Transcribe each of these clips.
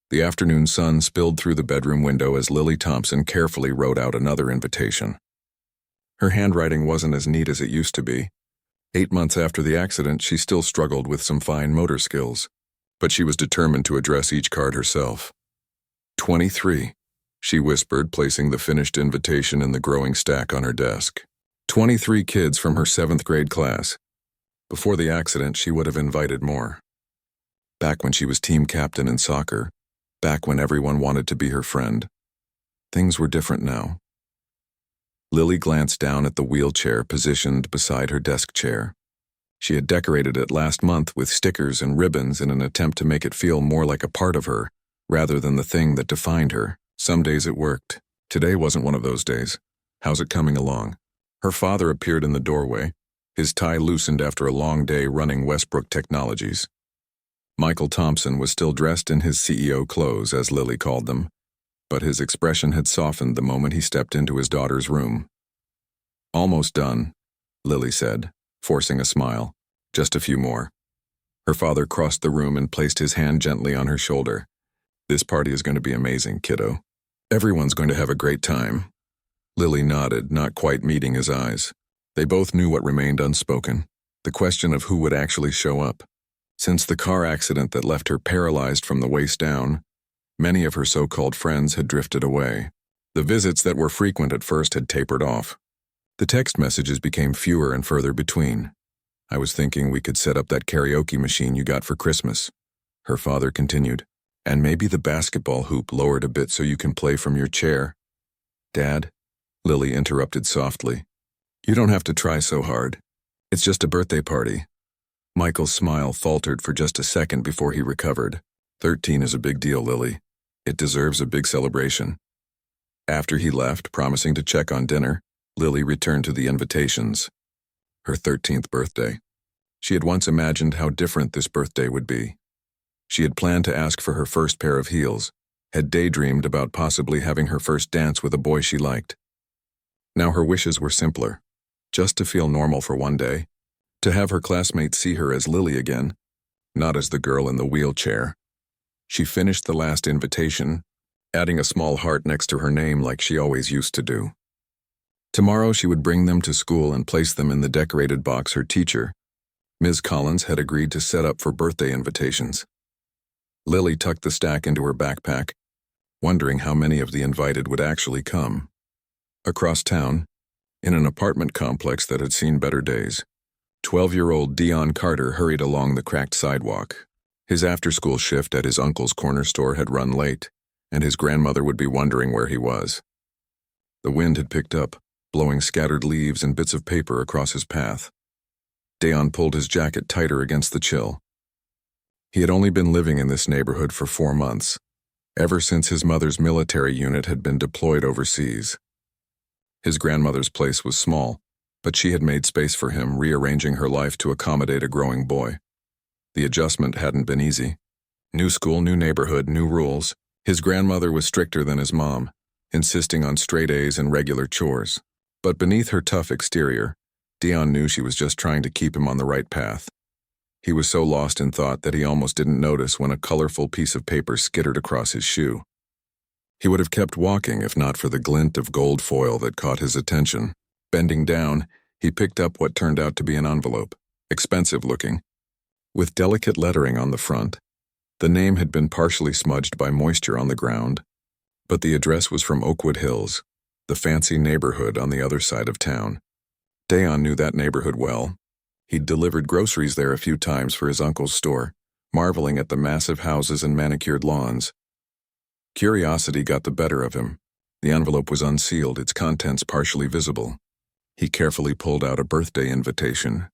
The afternoon sun spilled through the bedroom window as Lily Thompson carefully wrote out another invitation. Her handwriting wasn't as neat as it used to be. 8 months after the accident, she still struggled with some fine motor skills, but she was determined to address each card herself. 23, she whispered, placing the finished invitation in the growing stack on her desk. 23 kids from her 7th grade class. Before the accident, she would have invited more. Back when she was team captain in soccer, back when everyone wanted to be her friend. Things were different now. Lily glanced down at the wheelchair positioned beside her desk chair. She had decorated it last month with stickers and ribbons in an attempt to make it feel more like a part of her, rather than the thing that defined her. Some days it worked. Today wasn't one of those days. How's it coming along? Her father appeared in the doorway, his tie loosened after a long day running Westbrook Technologies. Michael Thompson was still dressed in his CEO clothes, as Lily called them, but his expression had softened the moment he stepped into his daughter's room. "Almost done," Lily said, forcing a smile. "Just a few more." Her father crossed the room and placed his hand gently on her shoulder. "This party is going to be amazing, kiddo. Everyone's going to have a great time." Lily nodded, not quite meeting his eyes. They both knew what remained unspoken, the question of who would actually show up. Since the car accident that left her paralyzed from the waist down, many of her so-called friends had drifted away. The visits that were frequent at first had tapered off. The text messages became fewer and further between. "I was thinking we could set up that karaoke machine you got for Christmas," her father continued. "And maybe the basketball hoop lowered a bit so you can play from your chair." "Dad," Lily interrupted softly, "you don't have to try so hard. It's just a birthday party." Michael's smile faltered for just a second before he recovered. 13 is a big deal, Lily. It deserves a big celebration. After he left, promising to check on dinner, Lily returned to the invitations. Her 13th birthday. She had once imagined how different this birthday would be. She had planned to ask for her first pair of heels, had daydreamed about possibly having her first dance with a boy she liked. Now her wishes were simpler. Just to feel normal for one day. To have her classmates see her as Lily again, not as the girl in the wheelchair. She finished the last invitation, adding a small heart next to her name like she always used to do. Tomorrow she would bring them to school and place them in the decorated box her teacher, Ms. Collins, had agreed to set up for birthday invitations. Lily tucked the stack into her backpack, wondering how many of the invited would actually come. Across town, in an apartment complex that had seen better days, 12-year-old Dion Carter hurried along the cracked sidewalk. His after-school shift at his uncle's corner store had run late, and his grandmother would be wondering where he was. The wind had picked up, blowing scattered leaves and bits of paper across his path. Dion pulled his jacket tighter against the chill. He had only been living in this neighborhood for 4 months, ever since his mother's military unit had been deployed overseas. His grandmother's place was small, but she had made space for him, rearranging her life to accommodate a growing boy. The adjustment hadn't been easy. New school, new neighborhood, new rules. His grandmother was stricter than his mom, insisting on straight A's and regular chores. But beneath her tough exterior, Dion knew she was just trying to keep him on the right path. He was so lost in thought that he almost didn't notice when a colorful piece of paper skittered across his shoe. He would have kept walking if not for the glint of gold foil that caught his attention. Bending down, he picked up what turned out to be an envelope, expensive looking, with delicate lettering on the front. The name had been partially smudged by moisture on the ground, but the address was from Oakwood Hills, the fancy neighborhood on the other side of town. Dion knew that neighborhood well. He'd delivered groceries there a few times for his uncle's store, marveling at the massive houses and manicured lawns. Curiosity got the better of him. The envelope was unsealed, its contents partially visible. He carefully pulled out a birthday invitation,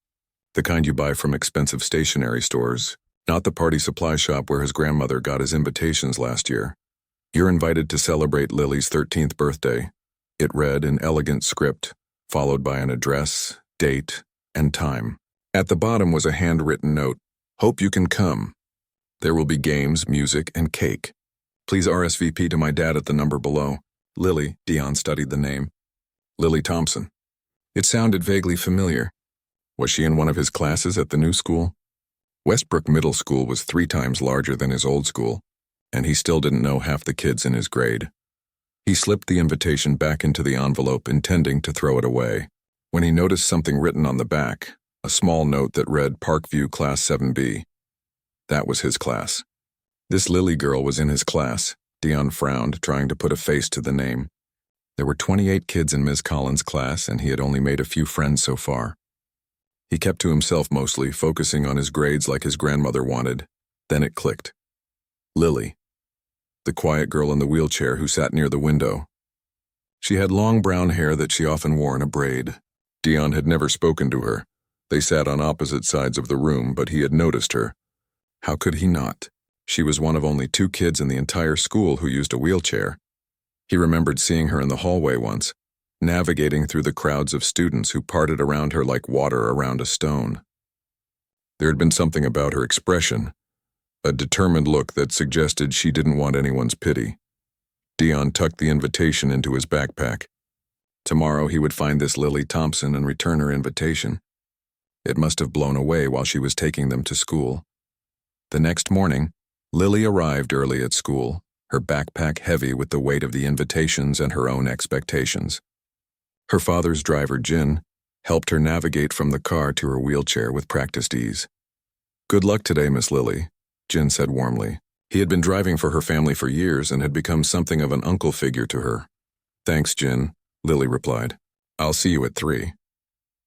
the kind you buy from expensive stationery stores, not the party supply shop where his grandmother got his invitations last year. "You're invited to celebrate Lily's 13th birthday," it read in elegant script, followed by an address, date, and time. At the bottom was a handwritten note, "Hope you can come. There will be games, music, and cake. Please RSVP to my dad at the number below." Lily, Dion studied the name. Lily Thompson. It sounded vaguely familiar. Was she in one of his classes at the new school? Westbrook Middle School was 3 times larger than his old school, and he still didn't know half the kids in his grade. He slipped the invitation back into the envelope, intending to throw it away, when he noticed something written on the back, a small note that read Parkview Class 7B. That was his class. This Lily girl was in his class. Dion frowned, trying to put a face to the name. There were 28 kids in Ms. Collins' class, and he had only made a few friends so far. He kept to himself mostly, focusing on his grades like his grandmother wanted. Then it clicked. Lily. The quiet girl in the wheelchair who sat near the window. She had long brown hair that she often wore in a braid. Dion had never spoken to her. They sat on opposite sides of the room, but he had noticed her. How could he not? She was one of only 2 kids in the entire school who used a wheelchair. He remembered seeing her in the hallway once, navigating through the crowds of students who parted around her like water around a stone. There had been something about her expression, a determined look that suggested she didn't want anyone's pity. Dion tucked the invitation into his backpack. Tomorrow he would find this Lily Thompson and return her invitation. It must have blown away while she was taking them to school. The next morning, Lily arrived early at school, her backpack heavy with the weight of the invitations and her own expectations. Her father's driver, Jin, helped her navigate from the car to her wheelchair with practiced ease. "Good luck today, Miss Lily," Jin said warmly. He had been driving for her family for years and had become something of an uncle figure to her. "Thanks, Jin," Lily replied. "I'll see you at 3.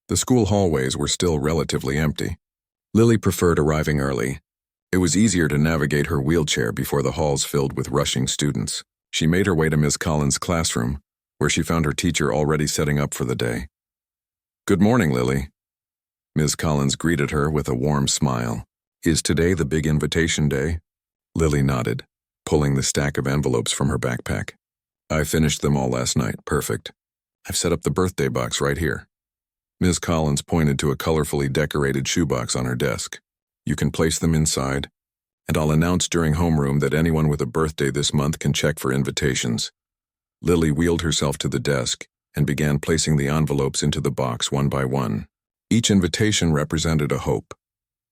The school hallways were still relatively empty. Lily preferred arriving early. It was easier to navigate her wheelchair before the halls filled with rushing students. She made her way to Ms. Collins' classroom, where she found her teacher already setting up for the day. "Good morning, Lily." Ms. Collins greeted her with a warm smile. "Is today the big invitation day?" Lily nodded, pulling the stack of envelopes from her backpack. "I finished them all last night. Perfect. I've set up the birthday box right here." Ms. Collins pointed to a colorfully decorated shoebox on her desk. "You can place them inside, and I'll announce during homeroom that anyone with a birthday this month can check for invitations." Lily wheeled herself to the desk and began placing the envelopes into the box one by one. Each invitation represented a hope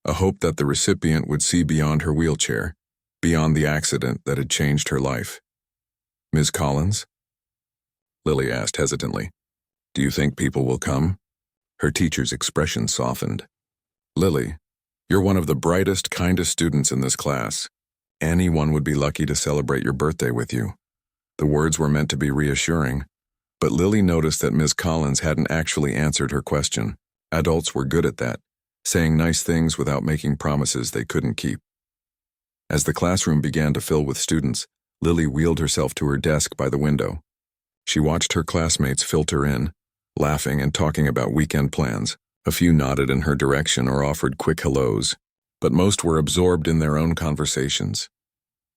that the recipient would see beyond her wheelchair, beyond the accident that had changed her life. "Ms. Collins?" Lily asked hesitantly. "Do you think people will come?" Her teacher's expression softened. "Lily, you're one of the brightest, kindest students in this class. Anyone would be lucky to celebrate your birthday with you." The words were meant to be reassuring, but Lily noticed that Ms. Collins hadn't actually answered her question. Adults were good at that, saying nice things without making promises they couldn't keep. As the classroom began to fill with students, Lily wheeled herself to her desk by the window. She watched her classmates filter in, laughing and talking about weekend plans. A few nodded in her direction or offered quick hellos, but most were absorbed in their own conversations.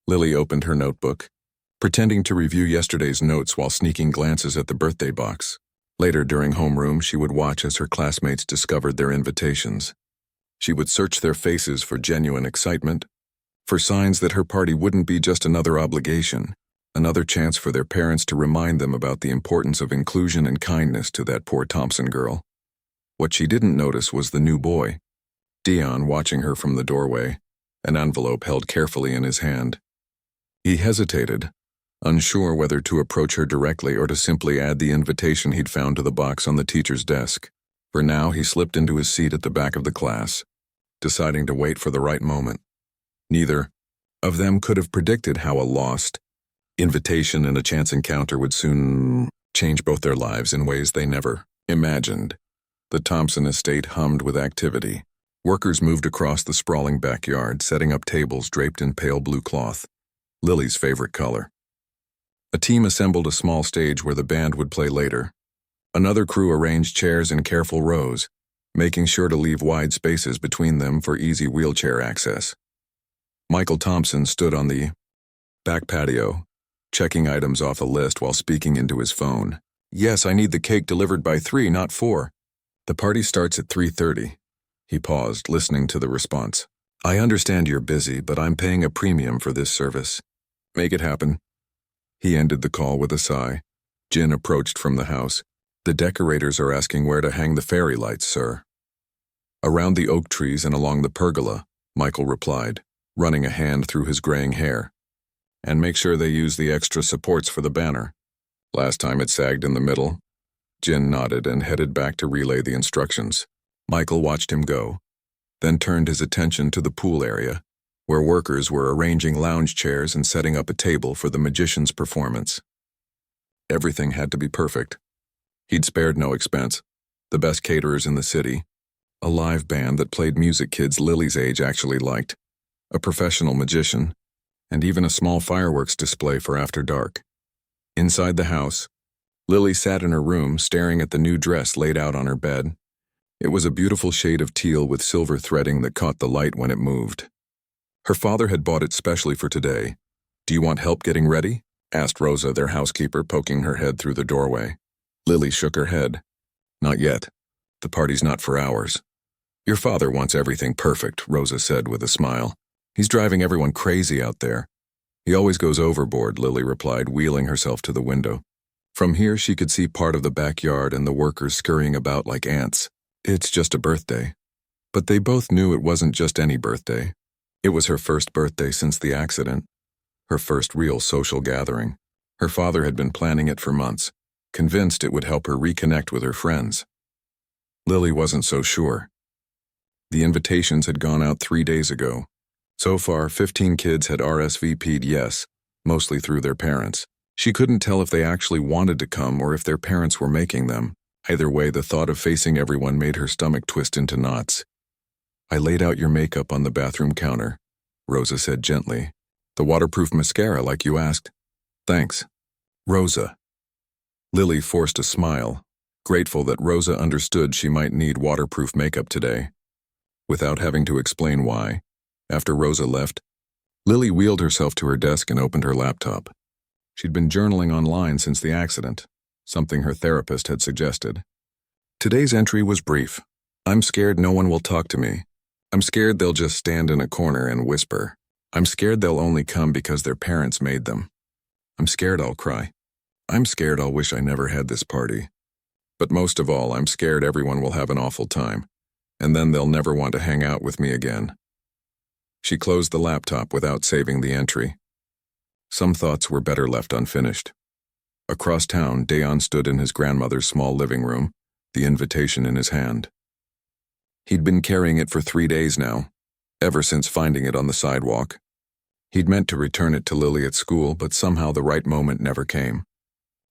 Lily opened her notebook, pretending to review yesterday's notes while sneaking glances at the birthday box. Later during homeroom, she would watch as her classmates discovered their invitations. She would search their faces for genuine excitement, for signs that her party wouldn't be just another obligation, another chance for their parents to remind them about the importance of inclusion and kindness to that poor Thompson girl. What she didn't notice was the new boy, Dion, watching her from the doorway, an envelope held carefully in his hand. He hesitated, unsure whether to approach her directly or to simply add the invitation he'd found to the box on the teacher's desk. For now, he slipped into his seat at the back of the class, deciding to wait for the right moment. Neither of them could have predicted how a lost invitation and a chance encounter would soon change both their lives in ways they never imagined. The Thompson estate hummed with activity. Workers moved across the sprawling backyard, setting up tables draped in pale blue cloth, Lily's favorite color. A team assembled a small stage where the band would play later. Another crew arranged chairs in careful rows, making sure to leave wide spaces between them for easy wheelchair access. Michael Thompson stood on the back patio, checking items off a list while speaking into his phone. "Yes, I need the cake delivered by 3, not 4. The party starts at 3:30. He paused, listening to the response. "I understand you're busy, but I'm paying a premium for this service. Make it happen." He ended the call with a sigh. Jin approached from the house. "The decorators are asking where to hang the fairy lights, sir." "Around the oak trees and along the pergola," Michael replied, running a hand through his graying hair. And make sure they use the extra supports for the banner. Last time it sagged in the middle. Jin nodded and headed back to relay the instructions. Michael watched him go, then turned his attention to the pool area, where workers were arranging lounge chairs and setting up a table for the magician's performance. Everything had to be perfect. He'd spared no expense. The best caterers in the city, a live band that played music kids Lily's age actually liked, a professional magician, and even a small fireworks display for after dark. Inside the house, Lily sat in her room staring at the new dress laid out on her bed. It was a beautiful shade of teal with silver threading that caught the light when it moved. Her father had bought it specially for today. "Do you want help getting ready?" asked Rosa, their housekeeper, poking her head through the doorway. Lily shook her head. "Not yet. The party's not for hours." "Your father wants everything perfect," Rosa said with a smile. "He's driving everyone crazy out there." "He always goes overboard," Lily replied, wheeling herself to the window. From here she could see part of the backyard and the workers scurrying about like ants. "It's just a birthday." But they both knew it wasn't just any birthday. It was her first birthday since the accident, her first real social gathering. Her father had been planning it for months, convinced it would help her reconnect with her friends. Lily wasn't so sure. The invitations had gone out 3 days ago. So far, 15 kids had RSVP'd yes, mostly through their parents. She couldn't tell if they actually wanted to come or if their parents were making them. Either way, the thought of facing everyone made her stomach twist into knots. "I laid out your makeup on the bathroom counter," Rosa said gently. "The waterproof mascara like you asked." "Thanks." "Rosa." Lily forced a smile, grateful that Rosa understood she might need waterproof makeup today. Without having to explain why, after Rosa left, Lily wheeled herself to her desk and opened her laptop. She'd been journaling online since the accident, something her therapist had suggested. Today's entry was brief. "I'm scared no one will talk to me. I'm scared they'll just stand in a corner and whisper. I'm scared they'll only come because their parents made them. I'm scared I'll cry. I'm scared I'll wish I never had this party. But most of all, I'm scared everyone will have an awful time, and then they'll never want to hang out with me again." She closed the laptop without saving the entry. Some thoughts were better left unfinished. Across town, Dayon stood in his grandmother's small living room, the invitation in his hand. He'd been carrying it for 3 days now, ever since finding it on the sidewalk. He'd meant to return it to Lily at school, but somehow the right moment never came.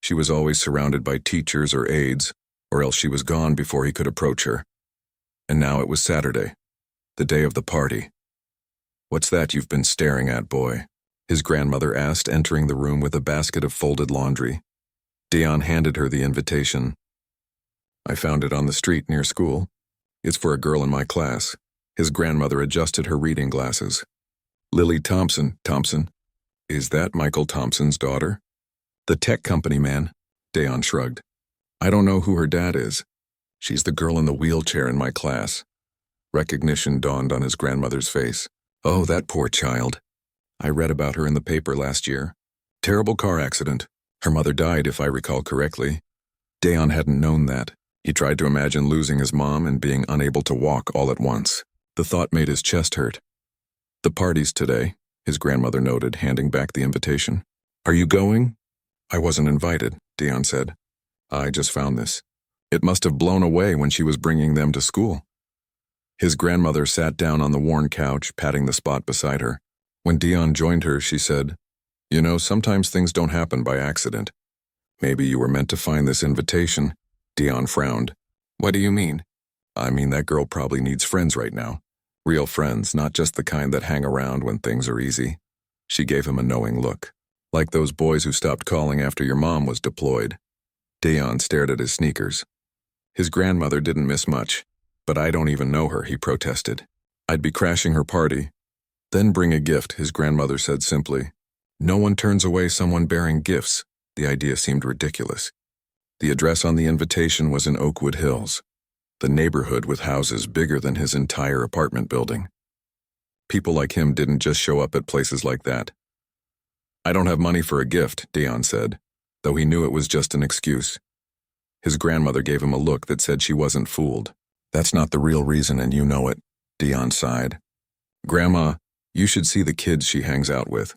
She was always surrounded by teachers or aides, or else she was gone before he could approach her. And now it was Saturday, the day of the party. "What's that you've been staring at, boy?" his grandmother asked, entering the room with a basket of folded laundry. Dayon handed her the invitation. "I found it on the street near school. It's for a girl in my class." His grandmother adjusted her reading glasses. "Lily Thompson. Is that Michael Thompson's daughter?" "The tech company man," Dayon shrugged. "I don't know who her dad is. She's the girl in the wheelchair in my class." Recognition dawned on his grandmother's face. "Oh, that poor child. I read about her in the paper last year. Terrible car accident. Her mother died, if I recall correctly." Dayon hadn't known that. He tried to imagine losing his mom and being unable to walk all at once. The thought made his chest hurt. "The party's today," his grandmother noted, handing back the invitation. "Are you going?" "I wasn't invited," Dayon said. "I just found this. It must have blown away when she was bringing them to school." His grandmother sat down on the worn couch, patting the spot beside her. When Dayon joined her, she said, "You know, sometimes things don't happen by accident. Maybe you were meant to find this invitation." Dayon frowned. "What do you mean?" "I mean that girl probably needs friends right now. Real friends, not just the kind that hang around when things are easy." She gave him a knowing look. "Like those boys who stopped calling after your mom was deployed." Dayon stared at his sneakers. His grandmother didn't miss much. "But I don't even know her," he protested. "I'd be crashing her party." "Then bring a gift," his grandmother said simply. No one turns away someone bearing gifts. The idea seemed ridiculous. The address on the invitation was in Oakwood Hills, the neighborhood with houses bigger than his entire apartment building. People like him didn't just show up at places like that. "I don't have money for a gift," Dayon said, though he knew it was just an excuse. His grandmother gave him a look that said she wasn't fooled. "That's not the real reason, and you know it," Dayon sighed. "Grandma, you should see the kids she hangs out with.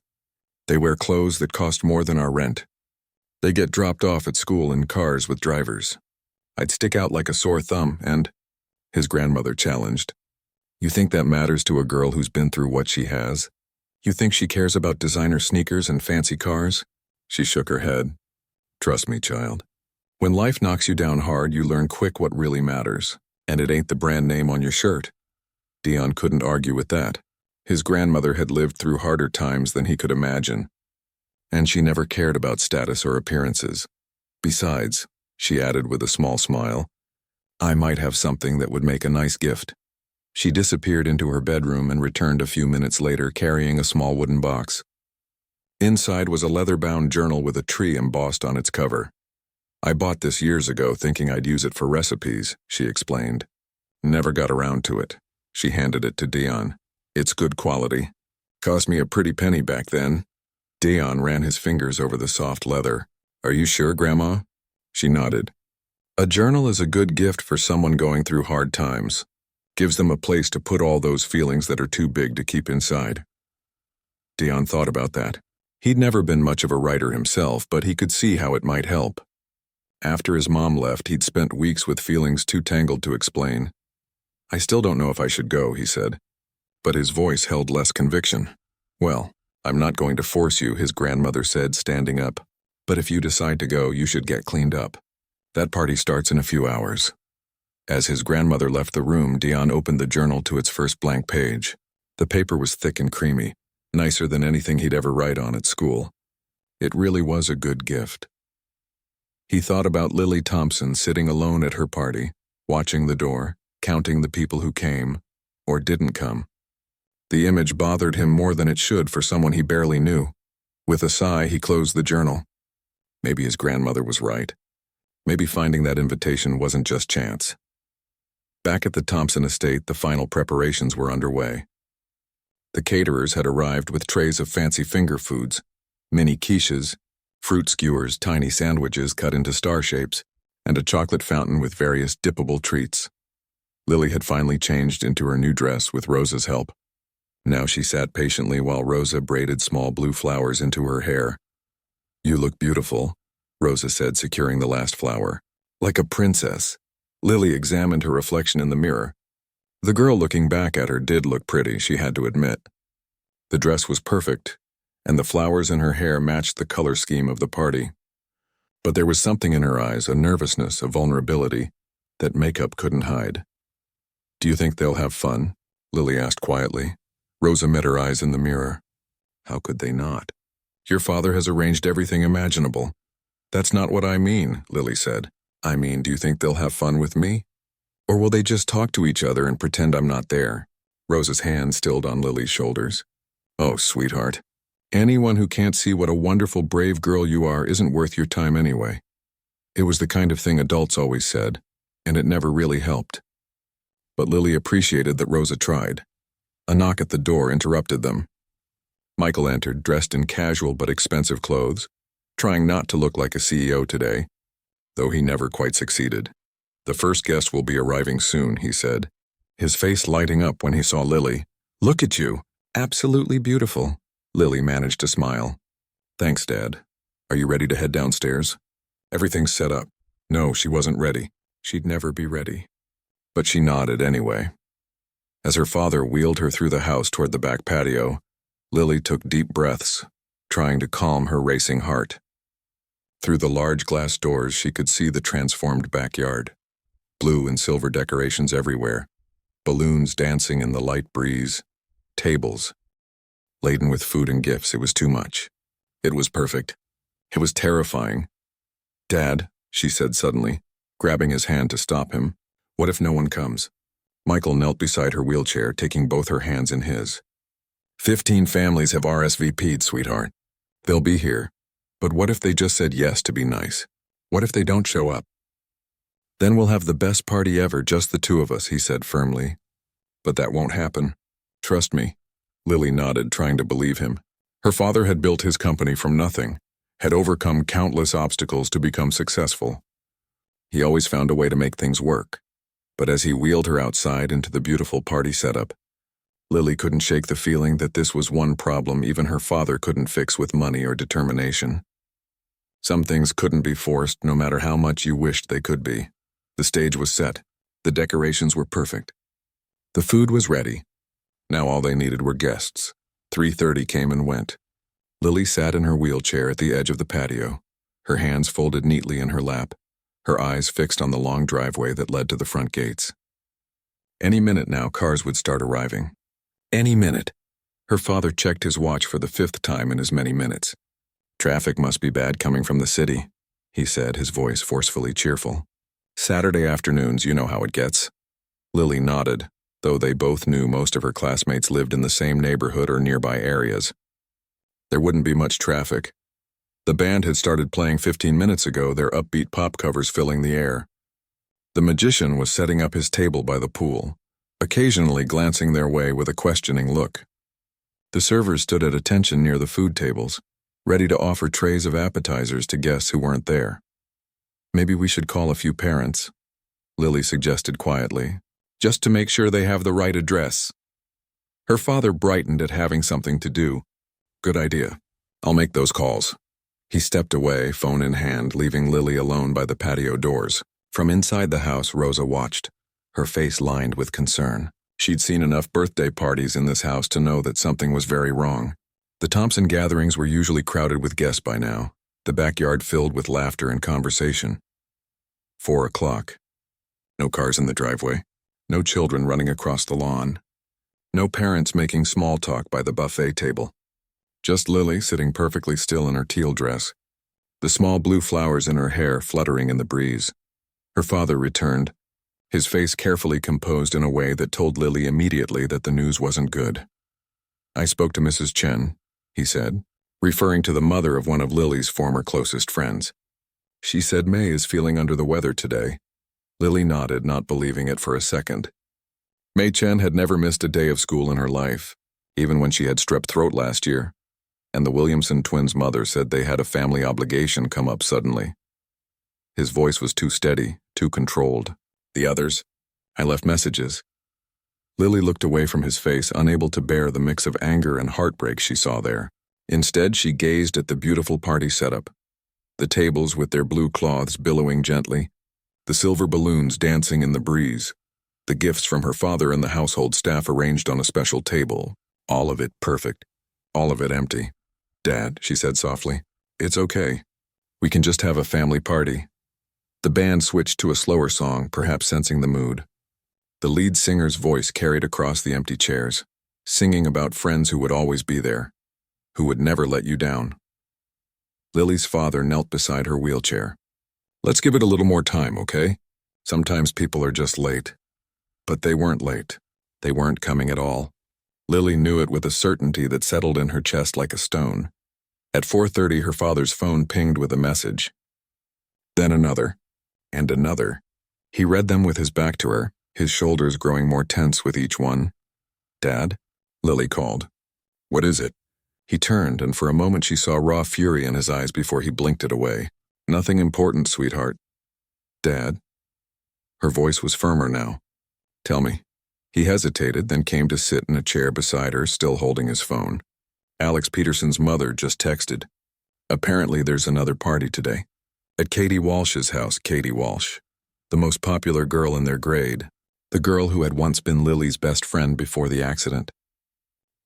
They wear clothes that cost more than our rent. They get dropped off at school in cars with drivers. I'd stick out like a sore thumb and, his grandmother challenged, you think that matters to a girl who's been through what she has? You think she cares about designer sneakers and fancy cars? She shook her head. Trust me, child. When life knocks you down hard, you learn quick what really matters, and it ain't the brand name on your shirt. Dion couldn't argue with that. His grandmother had lived through harder times than he could imagine, and she never cared about status or appearances. Besides, she added with a small smile, I might have something that would make a nice gift. She disappeared into her bedroom and returned a few minutes later carrying a small wooden box. Inside was a leather-bound journal with a tree embossed on its cover. I bought this years ago thinking I'd use it for recipes, she explained. Never got around to it. She handed it to Dion. It's good quality. Cost me a pretty penny back then. Dion ran his fingers over the soft leather. Are you sure, Grandma? She nodded. A journal is a good gift for someone going through hard times. Gives them a place to put all those feelings that are too big to keep inside. Dion thought about that. He'd never been much of a writer himself, but he could see how it might help. After his mom left, he'd spent weeks with feelings too tangled to explain. I still don't know if I should go, he said. But his voice held less conviction. Well, I'm not going to force you, his grandmother said, standing up. But if you decide to go, you should get cleaned up. That party starts in a few hours. As his grandmother left the room, Dion opened the journal to its first blank page. The paper was thick and creamy, nicer than anything he'd ever write on at school. It really was a good gift. He thought about Lily Thompson sitting alone at her party, watching the door, counting the people who came, or didn't come. The image bothered him more than it should for someone he barely knew. With a sigh, he closed the journal. Maybe his grandmother was right. Maybe finding that invitation wasn't just chance. Back at the Thompson estate, the final preparations were underway. The caterers had arrived with trays of fancy finger foods, mini quiches, fruit skewers, tiny sandwiches cut into star shapes, and a chocolate fountain with various dippable treats. Lily had finally changed into her new dress with Rosa's help. Now she sat patiently while Rosa braided small blue flowers into her hair. You look beautiful, Rosa said, securing the last flower. Like a princess. Lily examined her reflection in the mirror. The girl looking back at her did look pretty, she had to admit. The dress was perfect, and the flowers in her hair matched the color scheme of the party. But there was something in her eyes, a nervousness, a vulnerability, that makeup couldn't hide. Do you think they'll have fun? Lily asked quietly. Rosa met her eyes in the mirror. How could they not? Your father has arranged everything imaginable. That's not what I mean, Lily said. I mean, do you think they'll have fun with me? Or will they just talk to each other and pretend I'm not there? Rosa's hand stilled on Lily's shoulders. Oh, sweetheart. Anyone who can't see what a wonderful, brave girl you are isn't worth your time anyway. It was the kind of thing adults always said, and it never really helped. But Lily appreciated that Rosa tried. A knock at the door interrupted them. Michael entered, dressed in casual but expensive clothes, trying not to look like a CEO today, though he never quite succeeded. The first guest will be arriving soon, he said, his face lighting up when he saw Lily. Look at you. Absolutely beautiful. Lily managed to smile. Thanks, Dad. Are you ready to head downstairs? Everything's set up. No, she wasn't ready. She'd never be ready. But she nodded anyway. As her father wheeled her through the house toward the back patio, Lily took deep breaths, trying to calm her racing heart. Through the large glass doors, she could see the transformed backyard. Blue and silver decorations everywhere, balloons dancing in the light breeze, tables. Laden with food and gifts, it was too much. It was perfect. It was terrifying. Dad, she said suddenly, grabbing his hand to stop him. What if no one comes? Michael knelt beside her wheelchair, taking both her hands in his. 15 families have RSVP'd, sweetheart. They'll be here. But what if they just said yes to be nice? What if they don't show up? Then we'll have the best party ever, just the two of us, he said firmly. But that won't happen. Trust me. Lily nodded, trying to believe him. Her father had built his company from nothing, had overcome countless obstacles to become successful. He always found a way to make things work. But as he wheeled her outside into the beautiful party setup, Lily couldn't shake the feeling that this was one problem even her father couldn't fix with money or determination. Some things couldn't be forced, no matter how much you wished they could be. The stage was set. The decorations were perfect. The food was ready. Now all they needed were guests. 3:30 came and went. Lily sat in her wheelchair at the edge of the patio, her hands folded neatly in her lap, her eyes fixed on the long driveway that led to the front gates. Any minute now, cars would start arriving. Any minute. Her father checked his watch for the 5th time in as many minutes. Traffic must be bad coming from the city, he said, his voice forcefully cheerful. Saturday afternoons, you know how it gets. Lily nodded, though they both knew most of her classmates lived in the same neighborhood or nearby areas. There wouldn't be much traffic. The band had started playing 15 minutes ago, their upbeat pop covers filling the air. The magician was setting up his table by the pool, occasionally glancing their way with a questioning look. The servers stood at attention near the food tables, ready to offer trays of appetizers to guests who weren't there. Maybe we should call a few parents, Lily suggested quietly, just to make sure they have the right address. Her father brightened at having something to do. Good idea. I'll make those calls. He stepped away, phone in hand, leaving Lily alone by the patio doors. From inside the house, Rosa watched, her face lined with concern. She'd seen enough birthday parties in this house to know that something was very wrong. The Thompson gatherings were usually crowded with guests by now, the backyard filled with laughter and conversation. 4 o'clock. No cars in the driveway. No children running across the lawn. No parents making small talk by the buffet table. Just Lily sitting perfectly still in her teal dress, the small blue flowers in her hair fluttering in the breeze. Her father returned, his face carefully composed in a way that told Lily immediately that the news wasn't good. I spoke to Mrs. Chen, he said, referring to the mother of one of Lily's former closest friends. She said May is feeling under the weather today. Lily nodded, not believing it for a second. May Chen had never missed a day of school in her life, even when she had strep throat last year, and the Williamson twins' mother said they had a family obligation come up suddenly. His voice was too steady, too controlled. The others? I left messages. Lily looked away from his face, unable to bear the mix of anger and heartbreak she saw there. Instead, she gazed at the beautiful party setup, the tables with their blue cloths billowing gently, the silver balloons dancing in the breeze, the gifts from her father and the household staff arranged on a special table, all of it perfect, all of it empty. Dad, she said softly, it's okay. We can just have a family party. The band switched to a slower song, perhaps sensing the mood. The lead singer's voice carried across the empty chairs, singing about friends who would always be there, who would never let you down. Lily's father knelt beside her wheelchair. Let's give it a little more time, okay? Sometimes people are just late. But they weren't late. They weren't coming at all. Lily knew it with a certainty that settled in her chest like a stone. At 4:30, her father's phone pinged with a message. Then another, and another. He read them with his back to her, his shoulders growing more tense with each one. Dad? Lily called. What is it? He turned, and for a moment she saw raw fury in his eyes before he blinked it away. Nothing important, sweetheart. Dad? Her voice was firmer now. Tell me. He hesitated, then came to sit in a chair beside her, still holding his phone. Alex Peterson's mother just texted. Apparently there's another party today. At Katie Walsh's house. Katie Walsh, the most popular girl in their grade, the girl who had once been Lily's best friend before the accident.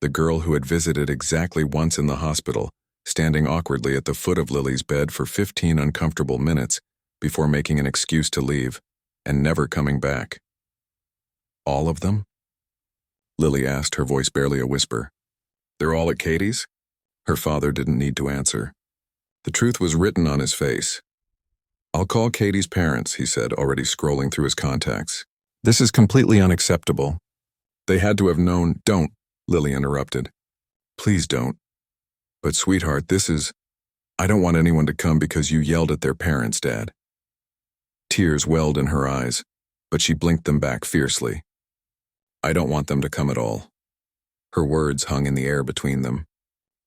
The girl who had visited exactly once in the hospital, standing awkwardly at the foot of Lily's bed for 15 uncomfortable minutes before making an excuse to leave, and never coming back. All of them? Lily asked, her voice barely a whisper. They're all at Katie's? Her father didn't need to answer. The truth was written on his face. I'll call Katie's parents, he said, already scrolling through his contacts. This is completely unacceptable. They had to have known. Don't, Lily interrupted. Please don't. But sweetheart, I don't want anyone to come because you yelled at their parents, Dad. Tears welled in her eyes, but she blinked them back fiercely. I don't want them to come at all. Her words hung in the air between them.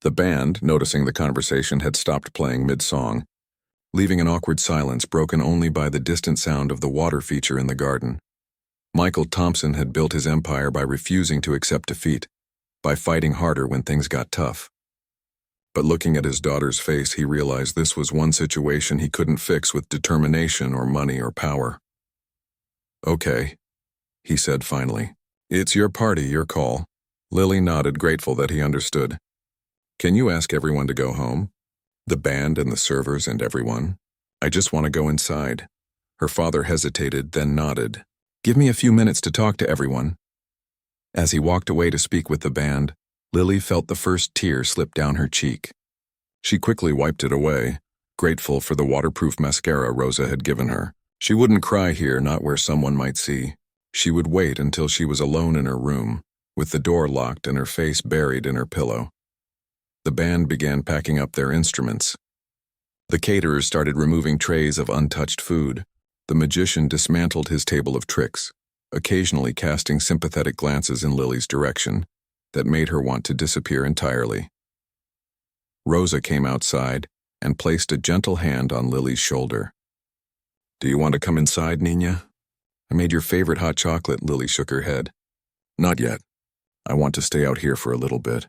The band, noticing the conversation, had stopped playing mid-song, leaving an awkward silence broken only by the distant sound of the water feature in the garden. Michael Thompson had built his empire by refusing to accept defeat, by fighting harder when things got tough. But looking at his daughter's face, he realized this was one situation he couldn't fix with determination or money or power. "Okay," he said finally. "It's your party, your call." Lily nodded, grateful that he understood. "Can you ask everyone to go home? The band and the servers and everyone? I just want to go inside." Her father hesitated, then nodded. "Give me a few minutes to talk to everyone." As he walked away to speak with the band, Lily felt the first tear slip down her cheek. She quickly wiped it away, grateful for the waterproof mascara Rosa had given her. She wouldn't cry here, not where someone might see. She would wait until she was alone in her room, with the door locked and her face buried in her pillow. The band began packing up their instruments. The caterers started removing trays of untouched food. The magician dismantled his table of tricks, occasionally casting sympathetic glances in Lily's direction that made her want to disappear entirely. Rosa came outside and placed a gentle hand on Lily's shoulder. "Do you want to come inside, Nina? I made your favorite hot chocolate." Lily shook her head. "Not yet. I want to stay out here for a little bit."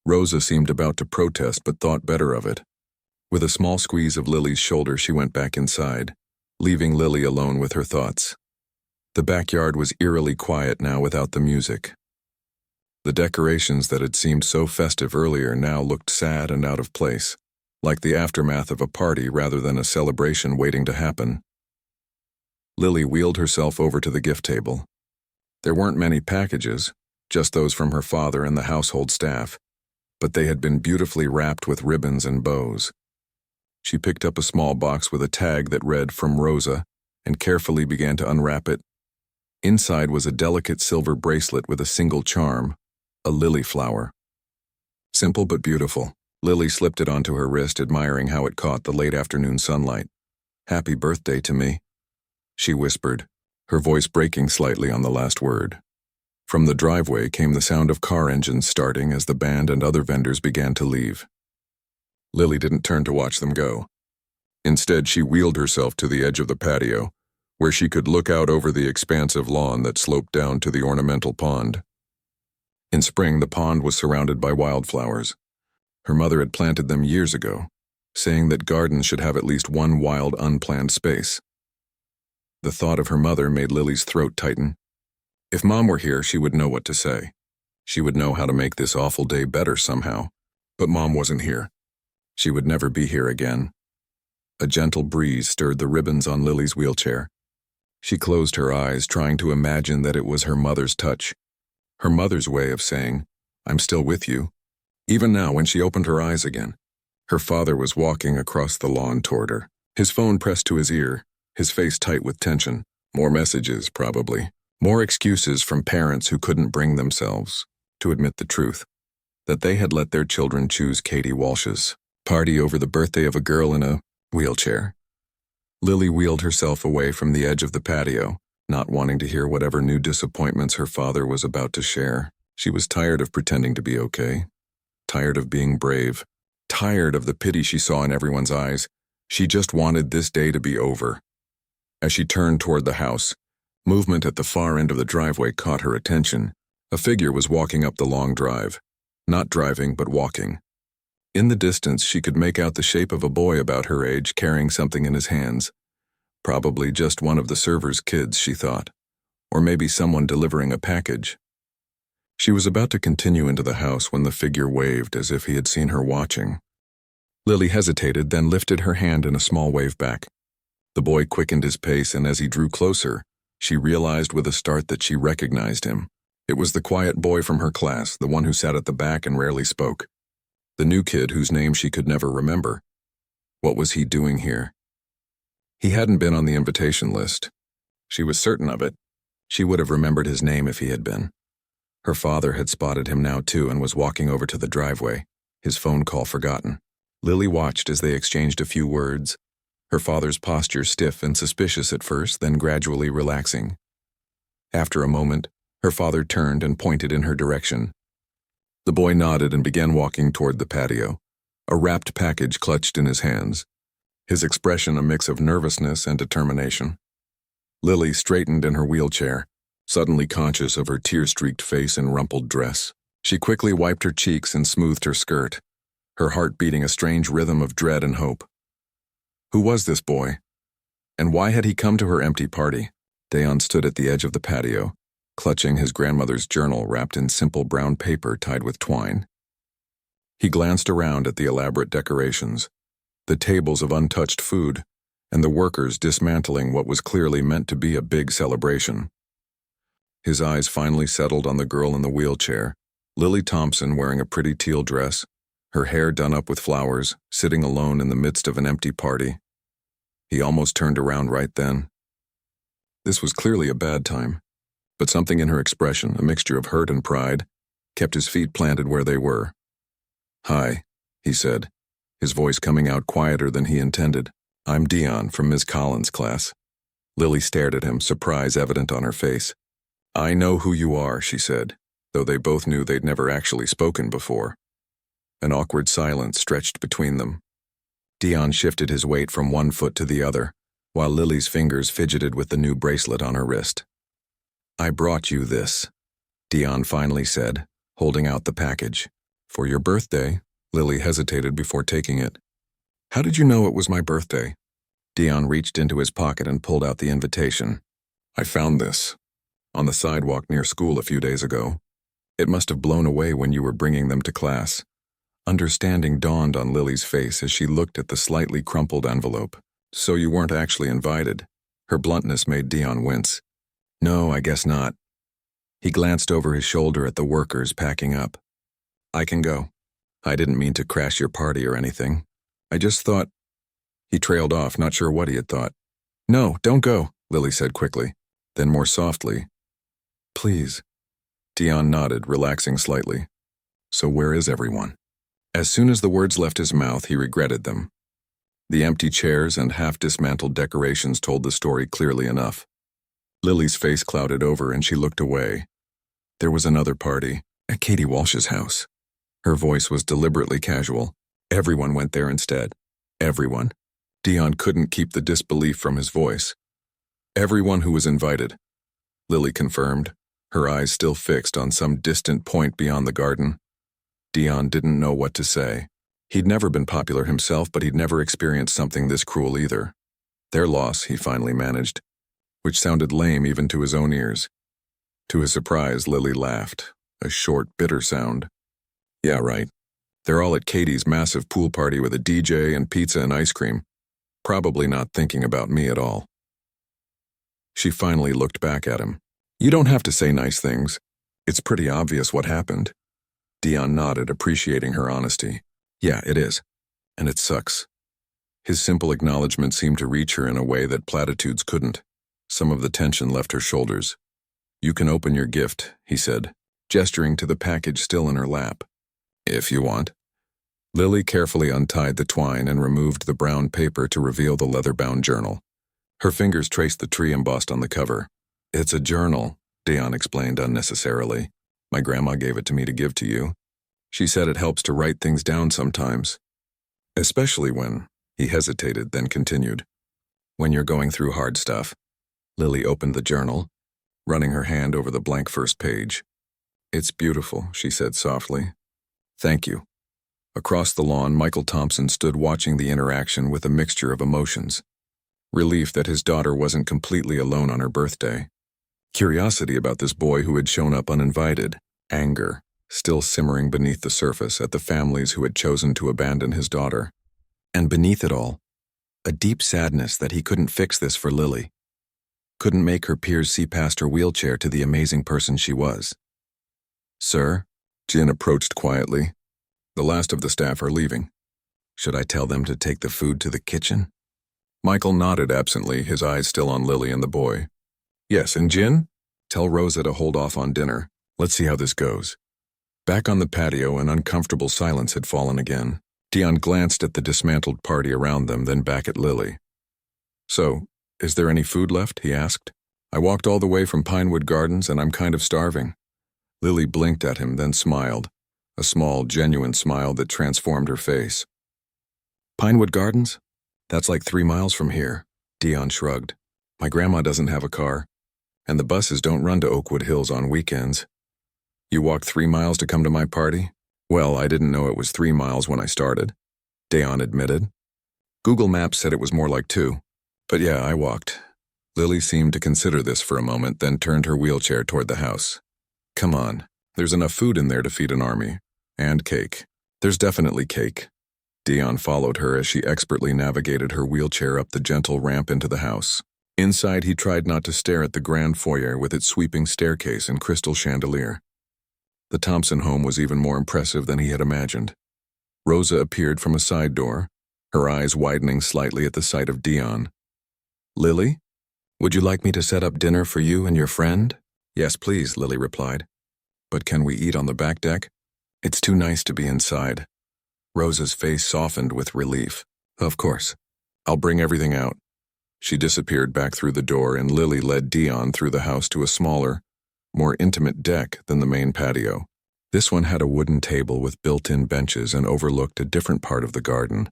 Rosa seemed about to protest but thought better of it. With a small squeeze of Lily's shoulder, she went back inside, leaving Lily alone with her thoughts. The backyard was eerily quiet now without the music. The decorations that had seemed so festive earlier now looked sad and out of place, like the aftermath of a party rather than a celebration waiting to happen. Lily wheeled herself over to the gift table. There weren't many packages, just those from her father and the household staff, but they had been beautifully wrapped with ribbons and bows. She picked up a small box with a tag that read "From Rosa" and carefully began to unwrap it. Inside was a delicate silver bracelet with a single charm, a lily flower. Simple but beautiful. Lily slipped it onto her wrist, admiring how it caught the late afternoon sunlight. "Happy birthday to me," she whispered, her voice breaking slightly on the last word. From the driveway came the sound of car engines starting as the band and other vendors began to leave. Lily didn't turn to watch them go. Instead, she wheeled herself to the edge of the patio, where she could look out over the expansive lawn that sloped down to the ornamental pond. In spring, the pond was surrounded by wildflowers. Her mother had planted them years ago, saying that gardens should have at least one wild, unplanned space. The thought of her mother made Lily's throat tighten. If Mom were here, she would know what to say. She would know how to make this awful day better somehow. But Mom wasn't here. She would never be here again. A gentle breeze stirred the ribbons on Lily's wheelchair. She closed her eyes, trying to imagine that it was her mother's touch. Her mother's way of saying, "I'm still with you." Even now, when she opened her eyes again, her father was walking across the lawn toward her, his phone pressed to his ear, his face tight with tension. More messages, probably. More excuses from parents who couldn't bring themselves to admit the truth, that they had let their children choose Katie Walsh's party over the birthday of a girl in a wheelchair. Lily wheeled herself away from the edge of the patio, not wanting to hear whatever new disappointments her father was about to share. She was tired of pretending to be okay, tired of being brave, tired of the pity she saw in everyone's eyes. She just wanted this day to be over. As she turned toward the house, movement at the far end of the driveway caught her attention. A figure was walking up the long drive, not driving but walking. In the distance, she could make out the shape of a boy about her age carrying something in his hands. Probably just one of the server's kids, she thought, or maybe someone delivering a package. She was about to continue into the house when the figure waved as if he had seen her watching. Lily hesitated, then lifted her hand in a small wave back. The boy quickened his pace, and as he drew closer, she realized with a start that she recognized him. It was the quiet boy from her class, the one who sat at the back and rarely spoke. The new kid whose name she could never remember. What was he doing here? He hadn't been on the invitation list. She was certain of it. She would have remembered his name if he had been. Her father had spotted him now too and was walking over to the driveway, his phone call forgotten. Lily watched as they exchanged a few words, her father's posture stiff and suspicious at first, then gradually relaxing. After a moment, her father turned and pointed in her direction. The boy nodded and began walking toward the patio, a wrapped package clutched in his hands, his expression a mix of nervousness and determination. Lily straightened in her wheelchair, suddenly conscious of her tear-streaked face and rumpled dress. She quickly wiped her cheeks and smoothed her skirt, her heart beating a strange rhythm of dread and hope. Who was this boy? And why had he come to her empty party? Dayon stood at the edge of the patio, clutching his grandmother's journal wrapped in simple brown paper tied with twine. He glanced around at the elaborate decorations, the tables of untouched food, and the workers dismantling what was clearly meant to be a big celebration. His eyes finally settled on the girl in the wheelchair, Lily Thompson wearing a pretty teal dress, her hair done up with flowers, sitting alone in the midst of an empty party. He almost turned around right then. This was clearly a bad time, but something in her expression, a mixture of hurt and pride, kept his feet planted where they were. "Hi," he said, his voice coming out quieter than he intended. "I'm Dion from Ms. Collins' class." Lily stared at him, surprise evident on her face. "I know who you are," she said, though they both knew they'd never actually spoken before. An awkward silence stretched between them. Dion shifted his weight from one foot to the other, while Lily's fingers fidgeted with the new bracelet on her wrist. "I brought you this," Dion finally said, holding out the package. "For your birthday." Lily hesitated before taking it. "How did you know it was my birthday?" Dion reached into his pocket and pulled out the invitation. "I found this on the sidewalk near school a few days ago. It must have blown away when you were bringing them to class." Understanding dawned on Lily's face as she looked at the slightly crumpled envelope. "So you weren't actually invited?" Her bluntness made Dion wince. "No, I guess not." He glanced over his shoulder at the workers packing up. "I can go. I didn't mean to crash your party or anything. I just thought—" He trailed off, not sure what he had thought. "No, don't go," Lily said quickly. Then more softly, "Please." Dion nodded, relaxing slightly. "So where is everyone?" As soon as the words left his mouth, he regretted them. The empty chairs and half-dismantled decorations told the story clearly enough. Lily's face clouded over and she looked away. There was another party, at Katie Walsh's house. Her voice was deliberately casual. Everyone went there instead. Everyone. Dion couldn't keep the disbelief from his voice. "Everyone who was invited," Lily confirmed, her eyes still fixed on some distant point beyond the garden. Dion didn't know what to say. He'd never been popular himself, but he'd never experienced something this cruel either. Their loss, he finally managed, which sounded lame even to his own ears. To his surprise, Lily laughed, a short, bitter sound. "Yeah, right. They're all at Katie's massive pool party with a DJ and pizza and ice cream, probably not thinking about me at all." She finally looked back at him. "You don't have to say nice things. It's pretty obvious what happened." Dion nodded, appreciating her honesty. "Yeah, it is. And it sucks." His simple acknowledgement seemed to reach her in a way that platitudes couldn't. Some of the tension left her shoulders. "You can open your gift," he said, gesturing to the package still in her lap. "If you want." Lily carefully untied the twine and removed the brown paper to reveal the leather-bound journal. Her fingers traced the tree embossed on the cover. "It's a journal," Dion explained unnecessarily. "My grandma gave it to me to give to you. She said it helps to write things down sometimes. Especially when—" He hesitated, then continued. "When you're going through hard stuff." Lily opened the journal, running her hand over the blank first page. "It's beautiful," she said softly. "Thank you." Across the lawn, Michael Thompson stood watching the interaction with a mixture of emotions. Relief that his daughter wasn't completely alone on her birthday. Curiosity about this boy who had shown up uninvited. Anger, still simmering beneath the surface at the families who had chosen to abandon his daughter. And beneath it all, a deep sadness that he couldn't fix this for Lily. Couldn't make her peers see past her wheelchair to the amazing person she was. "Sir?" Jin approached quietly. "The last of the staff are leaving. Should I tell them to take the food to the kitchen?" Michael nodded absently, his eyes still on Lily and the boy. "Yes, and Jin? Tell Rosa to hold off on dinner. Let's see how this goes." Back on the patio, an uncomfortable silence had fallen again. Dion glanced at the dismantled party around them, then back at Lily. "So, is there any food left?" he asked. "I walked all the way from Pinewood Gardens and I'm kind of starving." Lily blinked at him, then smiled, a small, genuine smile that transformed her face. "Pinewood Gardens? That's like 3 miles from here," Dion shrugged. My grandma doesn't have a car, and the buses don't run to Oakwood Hills on weekends. You walked 3 miles to come to my party? Well, I didn't know it was 3 miles when I started, Dayon admitted. Google Maps said it was more like 2. But yeah, I walked. Lily seemed to consider this for a moment, then turned her wheelchair toward the house. Come on, there's enough food in there to feed an army. And cake. There's definitely cake. Dayon followed her as she expertly navigated her wheelchair up the gentle ramp into the house. Inside, he tried not to stare at the grand foyer with its sweeping staircase and crystal chandelier. The Thompson home was even more impressive than he had imagined. Rosa appeared from a side door, her eyes widening slightly at the sight of Dayon. Lily? Would you like me to set up dinner for you and your friend? Yes, please, Lily replied. But can we eat on the back deck? It's too nice to be inside. Rosa's face softened with relief. Of course. I'll bring everything out. She disappeared back through the door, and Lily led Dayon through the house to a smaller, more intimate deck than the main patio. This one had a wooden table with built-in benches and overlooked a different part of the garden,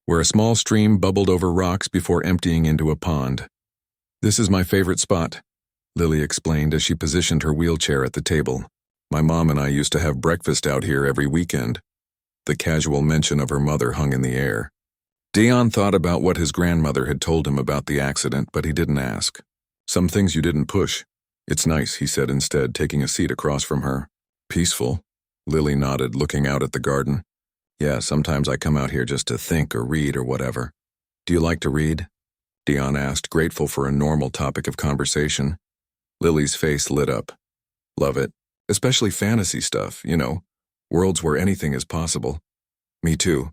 where a small stream bubbled over rocks before emptying into a pond. This is my favorite spot, Lily explained as she positioned her wheelchair at the table. My mom and I used to have breakfast out here every weekend. The casual mention of her mother hung in the air. Dayon thought about what his grandmother had told him about the accident, but he didn't ask. Some things you didn't push. It's nice, he said instead, taking a seat across from her. Peaceful? Lily nodded, looking out at the garden. Yeah, sometimes I come out here just to think or read or whatever. Do you like to read? Dayon asked, grateful for a normal topic of conversation. Lily's face lit up. Love it. Especially fantasy stuff, worlds where anything is possible. Me too,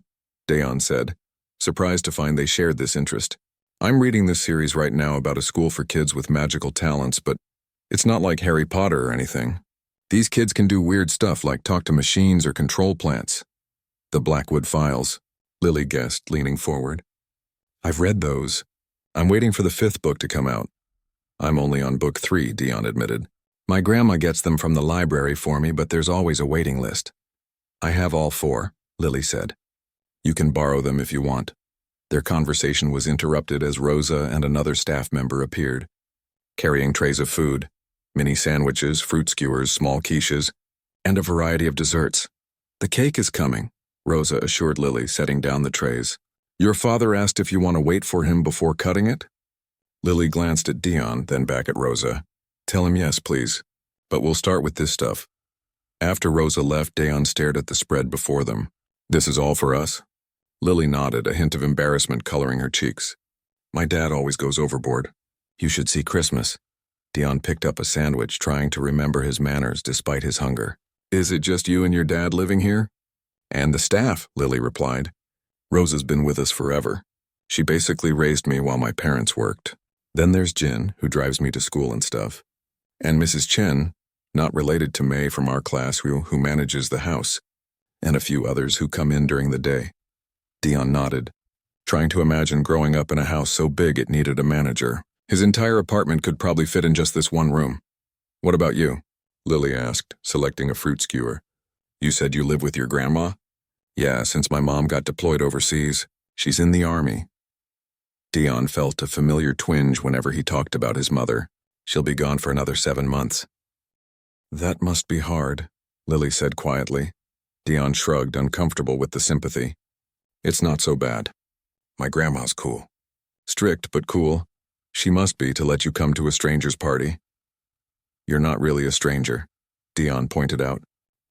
Dayon said, surprised to find they shared this interest. I'm reading this series right now about a school for kids with magical talents, but it's not like Harry Potter or anything. These kids can do weird stuff like talk to machines or control plants. The Blackwood Files, Lily guessed, leaning forward. I've read those. I'm waiting for the 5th book to come out. I'm only on book 3, Dayon admitted. My grandma gets them from the library for me, but there's always a waiting list. I have all 4, Lily said. You can borrow them if you want. Their conversation was interrupted as Rosa and another staff member appeared, carrying trays of food, mini sandwiches, fruit skewers, small quiches, and a variety of desserts. The cake is coming, Rosa assured Lily, setting down the trays. Your father asked if you want to wait for him before cutting it? Lily glanced at Dayon, then back at Rosa. Tell him yes, please. But we'll start with this stuff. After Rosa left, Dayon stared at the spread before them. This is all for us? Lily nodded, a hint of embarrassment coloring her cheeks. My dad always goes overboard. You should see Christmas. Dayon picked up a sandwich, trying to remember his manners despite his hunger. Is it just you and your dad living here? And the staff, Lily replied. Rosa's been with us forever. She basically raised me while my parents worked. Then there's Jin, who drives me to school and stuff. And Mrs. Chen, not related to May from our class, who manages the house, and a few others who come in during the day. Dayon nodded, trying to imagine growing up in a house so big it needed a manager. His entire apartment could probably fit in just this one room. What about you? Lily asked, selecting a fruit skewer. You said you live with your grandma? Yeah, since my mom got deployed overseas. She's in the army. Dayon felt a familiar twinge whenever he talked about his mother. She'll be gone for another 7 months. That must be hard, Lily said quietly. Dayon shrugged, uncomfortable with the sympathy. It's not so bad. My grandma's cool. Strict, but cool. She must be to let you come to a stranger's party. You're not really a stranger, Dayon pointed out.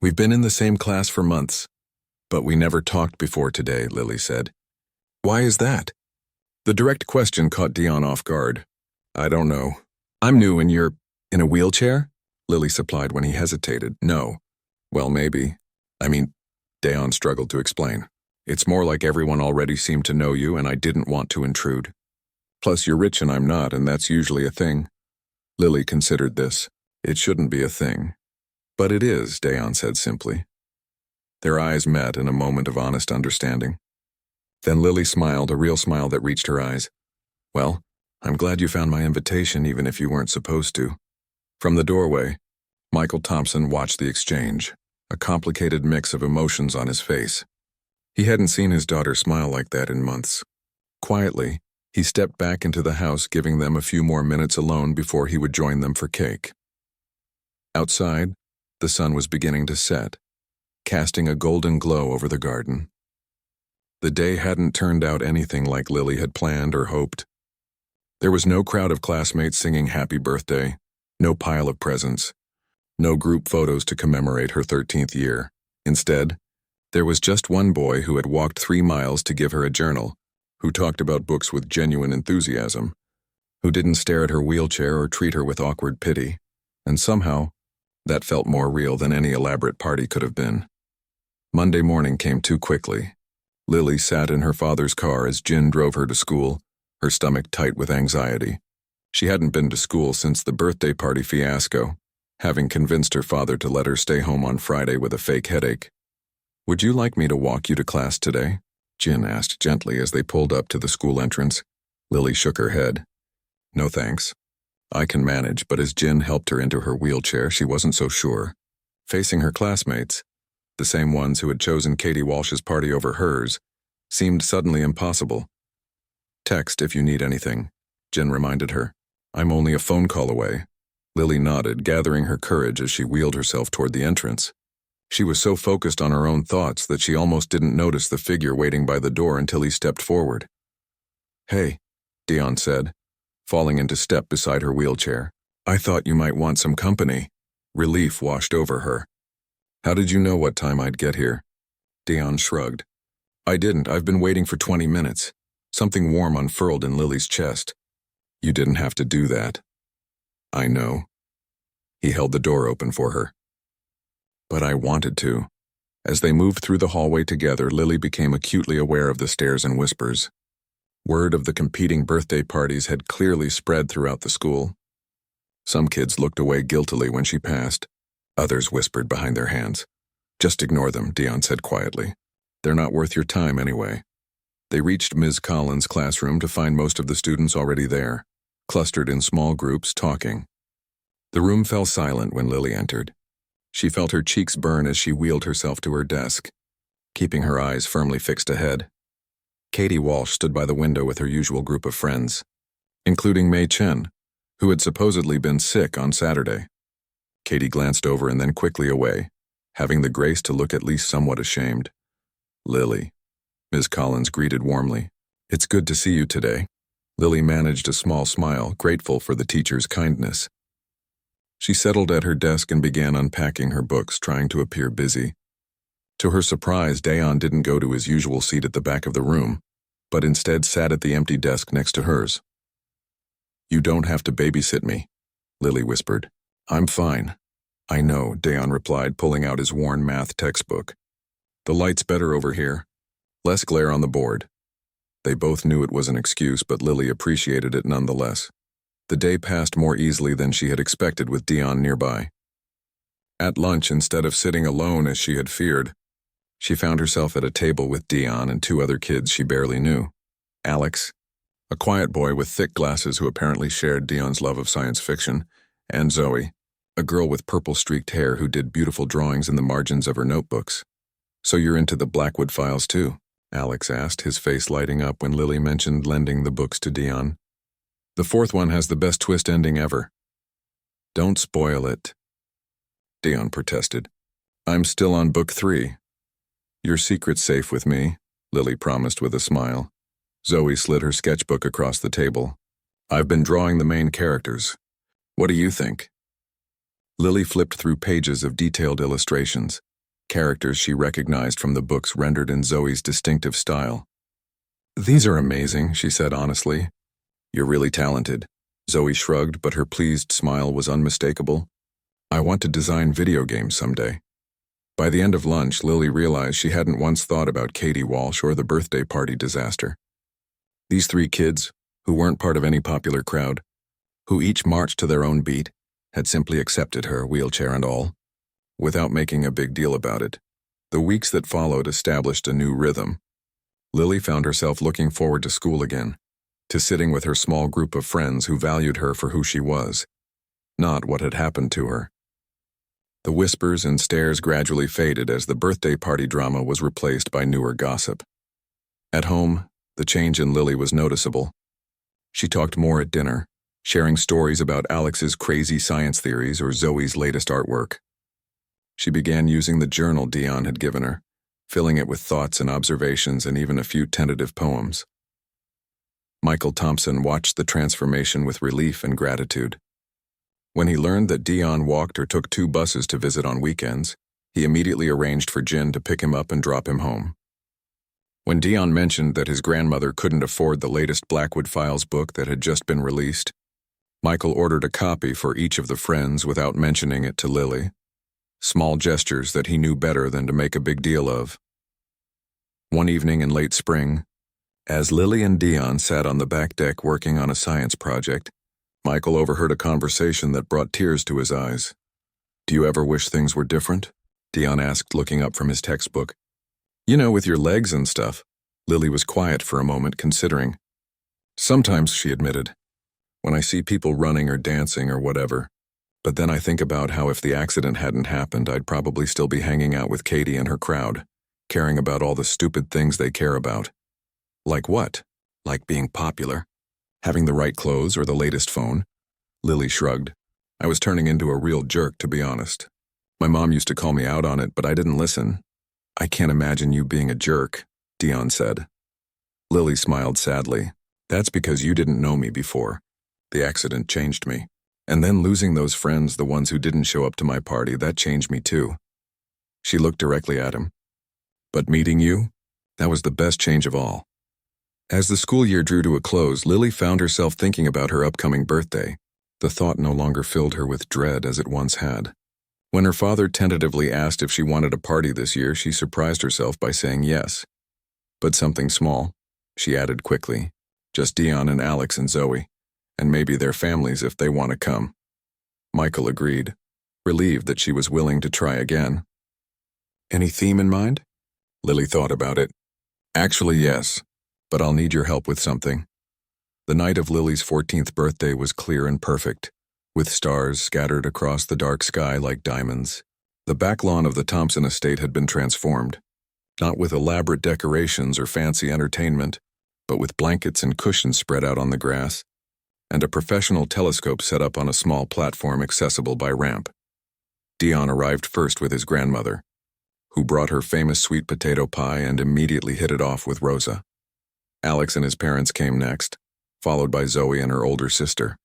We've been in the same class for months. But we never talked before today, Lily said. Why is that? The direct question caught Dayon off guard. I don't know. I'm new and you're in a wheelchair? Lily supplied when he hesitated. No. Well, maybe. Dayon struggled to explain. It's more like everyone already seemed to know you and I didn't want to intrude. Plus, you're rich and I'm not, and that's usually a thing. Lily considered this. It shouldn't be a thing. But it is, Dayon said simply. Their eyes met in a moment of honest understanding. Then Lily smiled, a real smile that reached her eyes. Well, I'm glad you found my invitation even if you weren't supposed to. From the doorway, Michael Thompson watched the exchange, a complicated mix of emotions on his face. He hadn't seen his daughter smile like that in months. Quietly, He stepped back into the house, giving them a few more minutes alone before he would join them for cake. Outside, the sun was beginning to set, casting a golden glow over the garden. The day hadn't turned out anything like Lily had planned or hoped. There was no crowd of classmates singing happy birthday, no pile of presents, no group photos to commemorate her 13th year. Instead, there was just one boy who had walked 3 miles to give her a journal, who talked about books with genuine enthusiasm, who didn't stare at her wheelchair or treat her with awkward pity, and somehow, that felt more real than any elaborate party could have been. Monday morning came too quickly. Lily sat in her father's car as Jin drove her to school, her stomach tight with anxiety. She hadn't been to school since the birthday party fiasco, having convinced her father to let her stay home on Friday with a fake headache. "Would you like me to walk you to class today?" Jin asked gently as they pulled up to the school entrance. Lily shook her head. "No thanks. I can manage," but as Jin helped her into her wheelchair, she wasn't so sure. Facing her classmates, the same ones who had chosen Katie Walsh's party over hers, seemed suddenly impossible. "Text if you need anything," Jin reminded her. "I'm only a phone call away." Lily nodded, gathering her courage as she wheeled herself toward the entrance. She was so focused on her own thoughts that she almost didn't notice the figure waiting by the door until he stepped forward. "Hey," Dion said, falling into step beside her wheelchair. "I thought you might want some company." Relief washed over her. "How did you know what time I'd get here?" Dion shrugged. "I didn't. I've been waiting for 20 minutes. Something warm unfurled in Lily's chest. "You didn't have to do that." "I know." He held the door open for her. "But I wanted to." As they moved through the hallway together, Lily became acutely aware of the stares and whispers. Word of the competing birthday parties had clearly spread throughout the school. Some kids looked away guiltily when she passed. Others whispered behind their hands. "Just ignore them," Dion said quietly. "They're not worth your time anyway." They reached Ms. Collins' classroom to find most of the students already there, clustered in small groups, talking. The room fell silent when Lily entered. She felt her cheeks burn as she wheeled herself to her desk, keeping her eyes firmly fixed ahead. Katie Walsh stood by the window with her usual group of friends, including Mei Chen, who had supposedly been sick on Saturday. Katie glanced over and then quickly away, having the grace to look at least somewhat ashamed. "Lily," Ms. Collins greeted warmly. "It's good to see you today." Lily managed a small smile, grateful for the teacher's kindness. She settled at her desk and began unpacking her books, trying to appear busy. To her surprise, Dayon didn't go to his usual seat at the back of the room, but instead sat at the empty desk next to hers. "You don't have to babysit me," Lily whispered. "I'm fine." "I know," Dayon replied, pulling out his worn math textbook. "The light's better over here. Less glare on the board." They both knew it was an excuse, but Lily appreciated it nonetheless. The day passed more easily than she had expected with Dion nearby. At lunch, instead of sitting alone as she had feared, she found herself at a table with Dion and 2 other kids she barely knew. Alex, a quiet boy with thick glasses who apparently shared Dion's love of science fiction, and Zoe, a girl with purple-streaked hair who did beautiful drawings in the margins of her notebooks. "So you're into the Blackwood Files too?" Alex asked, his face lighting up when Lily mentioned lending the books to Dion. "The 4th one has the best twist ending ever." "Don't spoil it," Dion protested. "I'm still on book 3. "Your secret's safe with me," Lily promised with a smile. Zoe slid her sketchbook across the table. "I've been drawing the main characters. What do you think?" Lily flipped through pages of detailed illustrations, characters she recognized from the books rendered in Zoe's distinctive style. "These are amazing," she said honestly. "You're really talented." Zoe shrugged, but her pleased smile was unmistakable. "I want to design video games someday." By the end of lunch, Lily realized she hadn't once thought about Katie Walsh or the birthday party disaster. These 3 kids, who weren't part of any popular crowd, who each marched to their own beat, had simply accepted her, wheelchair and all, without making a big deal about it. The weeks that followed established a new rhythm. Lily found herself looking forward to school again, to sitting with her small group of friends who valued her for who she was, not what had happened to her. The whispers and stares gradually faded as the birthday party drama was replaced by newer gossip. At home, the change in Lily was noticeable. She talked more at dinner, sharing stories about Alex's crazy science theories or Zoe's latest artwork. She began using the journal Dion had given her, filling it with thoughts and observations and even a few tentative poems. Michael Thompson watched the transformation with relief and gratitude. When he learned that Dion walked or took 2 buses to visit on weekends, he immediately arranged for Jin to pick him up and drop him home. When Dion mentioned that his grandmother couldn't afford the latest Blackwood Files book that had just been released, Michael ordered a copy for each of the friends without mentioning it to Lily. Small gestures that he knew better than to make a big deal of. One evening in late spring, as Lily and Dion sat on the back deck working on a science project, Michael overheard a conversation that brought tears to his eyes. "Do you ever wish things were different?" Dion asked, looking up from his textbook. "You know, with your legs and stuff." Lily was quiet for a moment, considering. "Sometimes," she admitted, "when I see people running or dancing or whatever. But then I think about how if the accident hadn't happened, I'd probably still be hanging out with Katie and her crowd, caring about all the stupid things they care about." "Like what?" "Like being popular. Having the right clothes or the latest phone." Lily shrugged. "I was turning into a real jerk, to be honest. My mom used to call me out on it, but I didn't listen." "I can't imagine you being a jerk," Dion said. Lily smiled sadly. "That's because you didn't know me before. The accident changed me. And then losing those friends, the ones who didn't show up to my party, that changed me too." She looked directly at him. "But meeting you? That was the best change of all." As the school year drew to a close, Lily found herself thinking about her upcoming birthday. The thought no longer filled her with dread as it once had. When her father tentatively asked if she wanted a party this year, she surprised herself by saying yes. "But something small," she added quickly. "Just Dion and Alex and Zoe. And maybe their families if they want to come." Michael agreed, relieved that she was willing to try again. "Any theme in mind?" Lily thought about it. "Actually, yes, but I'll need your help with something." The night of Lily's 14th birthday was clear and perfect, with stars scattered across the dark sky like diamonds. The back lawn of the Thompson estate had been transformed, not with elaborate decorations or fancy entertainment, but with blankets and cushions spread out on the grass, and a professional telescope set up on a small platform accessible by ramp. Dion arrived first with his grandmother, who brought her famous sweet potato pie and immediately hit it off with Rosa. Alex and his parents came next, followed by Zoe and her older sister.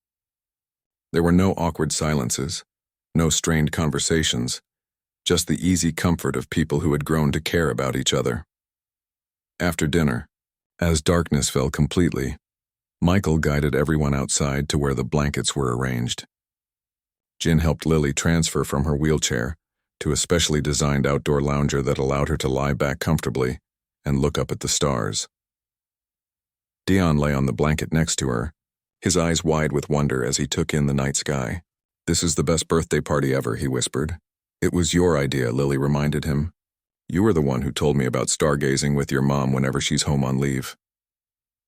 There were no awkward silences, no strained conversations, just the easy comfort of people who had grown to care about each other. After dinner, as darkness fell completely, Michael guided everyone outside to where the blankets were arranged. Jin helped Lily transfer from her wheelchair to a specially designed outdoor lounger that allowed her to lie back comfortably and look up at the stars. Dion lay on the blanket next to her, his eyes wide with wonder as he took in the night sky. "This is the best birthday party ever," he whispered. "It was your idea," Lily reminded him. "You were the one who told me about stargazing with your mom whenever she's home on leave."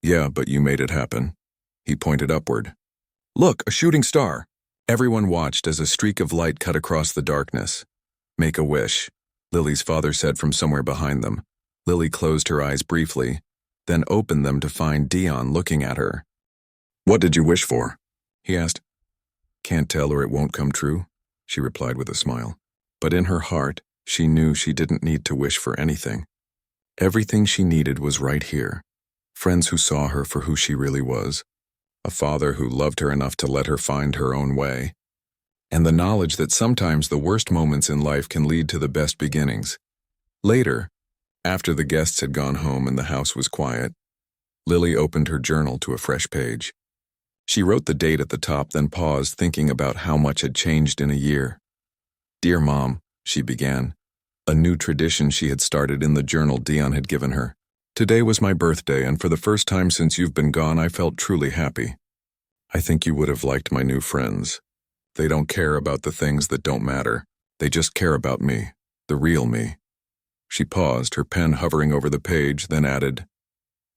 "Yeah, but you made it happen." He pointed upward. "Look, a shooting star." Everyone watched as a streak of light cut across the darkness. "Make a wish," Lily's father said from somewhere behind them. Lily closed her eyes briefly, then opened them to find Dion looking at her. "What did you wish for?" he asked. "Can't tell or it won't come true," she replied with a smile. But in her heart, she knew she didn't need to wish for anything. Everything she needed was right here. Friends who saw her for who she really was, a father who loved her enough to let her find her own way, and the knowledge that sometimes the worst moments in life can lead to the best beginnings. Later, after the guests had gone home and the house was quiet, Lily opened her journal to a fresh page. She wrote the date at the top, then paused, thinking about how much had changed in a year. "Dear Mom," she began, a new tradition she had started in the journal Dion had given her. "Today was my birthday, and for the first time since you've been gone, I felt truly happy. I think you would have liked my new friends. They don't care about the things that don't matter. They just care about me, the real me." She paused, her pen hovering over the page, then added,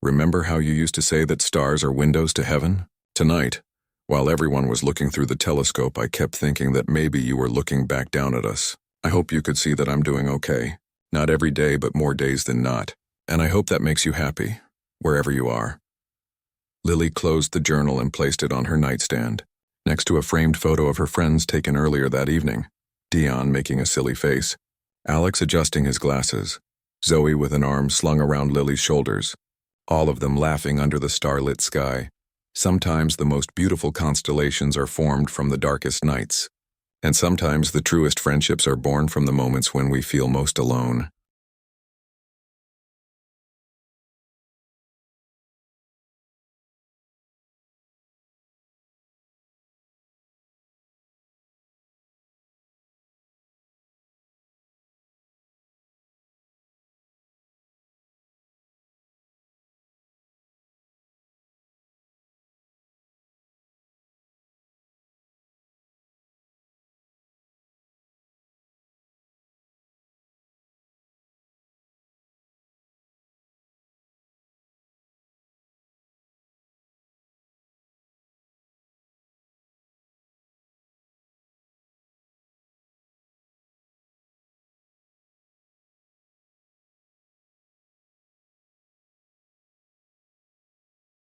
"Remember how you used to say that stars are windows to heaven? Tonight, while everyone was looking through the telescope, I kept thinking that maybe you were looking back down at us. I hope you could see that I'm doing okay. Not every day, but more days than not. And I hope that makes you happy, wherever you are." Lily closed the journal and placed it on her nightstand, next to a framed photo of her friends taken earlier that evening. Dion making a silly face, Alex adjusting his glasses, Zoe with an arm slung around Lily's shoulders, all of them laughing under the starlit sky. Sometimes the most beautiful constellations are formed from the darkest nights, and sometimes the truest friendships are born from the moments when we feel most alone.